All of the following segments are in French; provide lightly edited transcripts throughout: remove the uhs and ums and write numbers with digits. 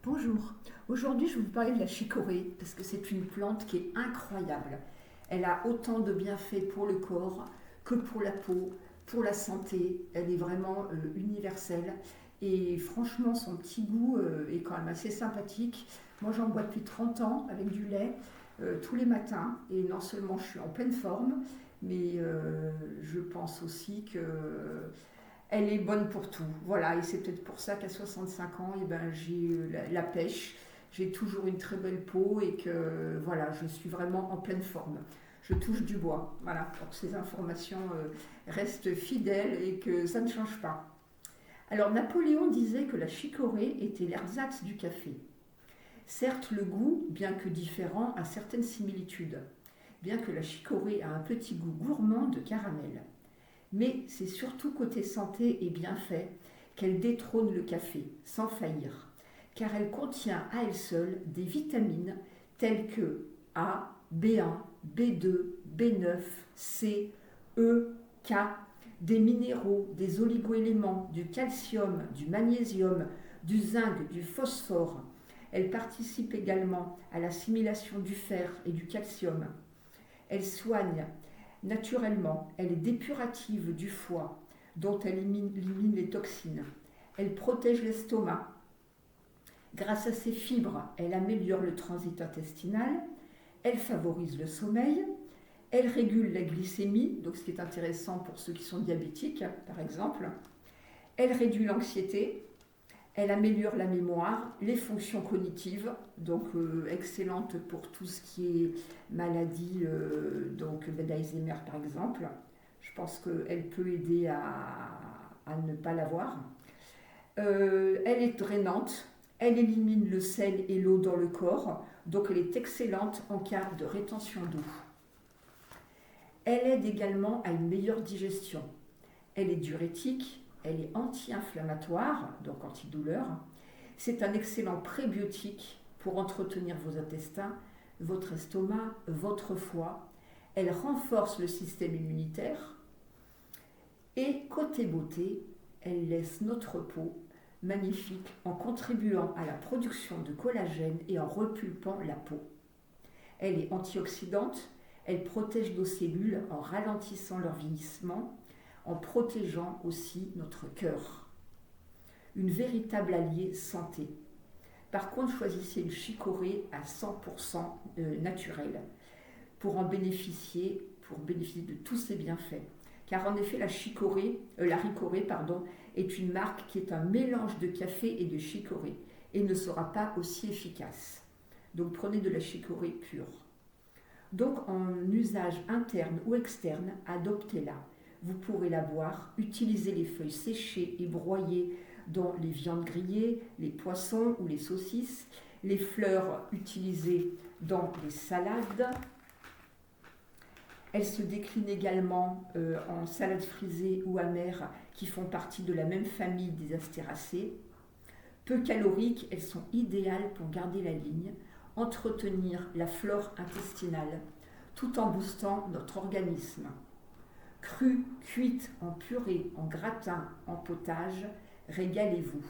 Bonjour, aujourd'hui je vais vous parler de la chicorée parce que c'est une plante qui est incroyable. Elle a autant de bienfaits pour le corps que pour la peau, pour la santé. Elle est vraiment universelle et franchement son petit goût est quand même assez sympathique. Moi j'en bois depuis 30 ans avec du lait tous les matins et non seulement je suis en pleine forme, mais je pense aussi que elle est bonne pour tout. Voilà, et c'est peut-être pour ça qu'à 65 ans, j'ai la pêche, j'ai toujours une très belle peau et que voilà, je suis vraiment en pleine forme. Je touche du bois, voilà, pour que ces informations restent fidèles et que ça ne change pas. Alors Napoléon disait que la chicorée était l'ersatz du café. Certes, le goût, bien que différent, a certaines similitudes, bien que la chicorée a un petit goût gourmand de caramel. Mais c'est surtout côté santé et bienfait qu'elle détrône le café, sans faillir, car elle contient à elle seule des vitamines telles que A, B1, B2, B9, C, E, K, des minéraux, des oligoéléments, du calcium, du magnésium, du zinc, du phosphore. Elle participe également à l'assimilation du fer et du calcium. Elle soigne naturellement, elle est dépurative du foie, dont elle élimine les toxines. Elle protège l'estomac. Grâce à ses fibres, elle améliore le transit intestinal. Elle favorise le sommeil. Elle régule la glycémie, donc ce qui est intéressant pour ceux qui sont diabétiques, par exemple. Elle réduit l'anxiété. Elle améliore la mémoire, les fonctions cognitives, donc excellente pour tout ce qui est maladie, donc d'Alzheimer par exemple. Je pense qu'elle peut aider à ne pas l'avoir. Elle est drainante, elle élimine le sel et l'eau dans le corps, donc elle est excellente en cas de rétention d'eau. Elle aide également à une meilleure digestion. Elle est diurétique. Elle est anti-inflammatoire, donc antidouleur. C'est un excellent prébiotique pour entretenir vos intestins, votre estomac, votre foie. Elle renforce le système immunitaire. Et côté beauté, elle laisse notre peau magnifique en contribuant à la production de collagène et en repulpant la peau. Elle est antioxydante. Elle protège nos cellules en ralentissant leur vieillissement, en protégeant aussi notre cœur. Une véritable alliée santé. Par contre, choisissez une chicorée à 100% naturelle pour bénéficier de tous ses bienfaits. Car en effet, la ricorée, est une marque qui est un mélange de café et de chicorée et ne sera pas aussi efficace. Donc prenez de la chicorée pure. Donc en usage interne ou externe, adoptez-la. Vous pourrez la boire, utiliser les feuilles séchées et broyées dans les viandes grillées, les poissons ou les saucisses, les fleurs utilisées dans les salades. Elle se décline également en salades frisées ou amères qui font partie de la même famille des astéracées. Peu caloriques, elles sont idéales pour garder la ligne, entretenir la flore intestinale, tout en boostant notre organisme. Crue, cuite, en purée, en gratin, en potage, régalez-vous.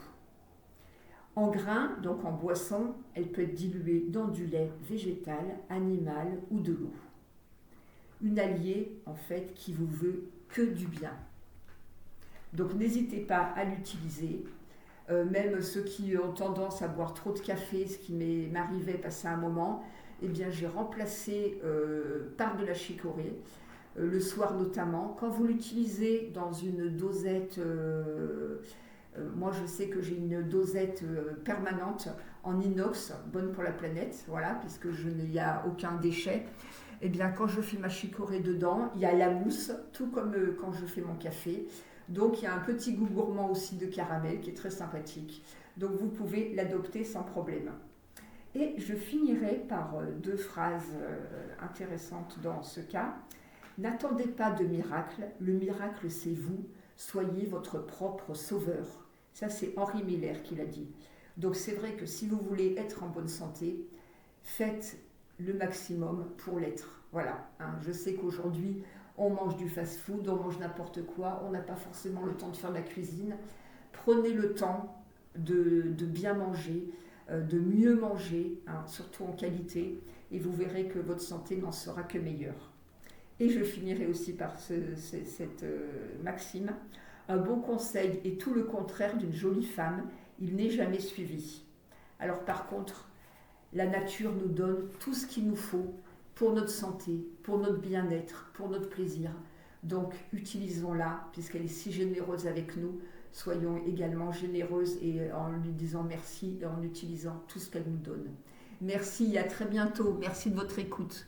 En grains, donc en boisson, elle peut être diluée dans du lait végétal, animal ou de l'eau. Une alliée, en fait, qui vous veut que du bien. Donc n'hésitez pas à l'utiliser. Même ceux qui ont tendance à boire trop de café, ce qui m'arrivait passé un moment, eh bien j'ai remplacé par de la chicorée. Le soir notamment, quand vous l'utilisez dans une dosette, moi je sais que j'ai une dosette permanente en inox, bonne pour la planète, voilà, puisque il n'y a aucun déchet. Et bien quand je fais ma chicorée dedans, il y a la mousse, tout comme quand je fais mon café. Donc il y a un petit goût gourmand aussi de caramel qui est très sympathique. Donc vous pouvez l'adopter sans problème. Et je finirai par deux phrases intéressantes dans ce cas. N'attendez pas de miracle, le miracle c'est vous, soyez votre propre sauveur. Ça c'est Henri Miller qui l'a dit. Donc c'est vrai que si vous voulez être en bonne santé, faites le maximum pour l'être. Voilà, hein. Je sais qu'aujourd'hui on mange du fast-food, on mange n'importe quoi, on n'a pas forcément le temps de faire de la cuisine. Prenez le temps de bien manger, de mieux manger, hein, surtout en qualité, et vous verrez que votre santé n'en sera que meilleure. Et je finirai aussi par cette maxime. Un bon conseil est tout le contraire d'une jolie femme, il n'est jamais suivi. Alors par contre, la nature nous donne tout ce qu'il nous faut pour notre santé, pour notre bien-être, pour notre plaisir. Donc utilisons-la, puisqu'elle est si généreuse avec nous. Soyons également généreuses et en lui disant merci et en utilisant tout ce qu'elle nous donne. Merci, à très bientôt. Merci de votre écoute.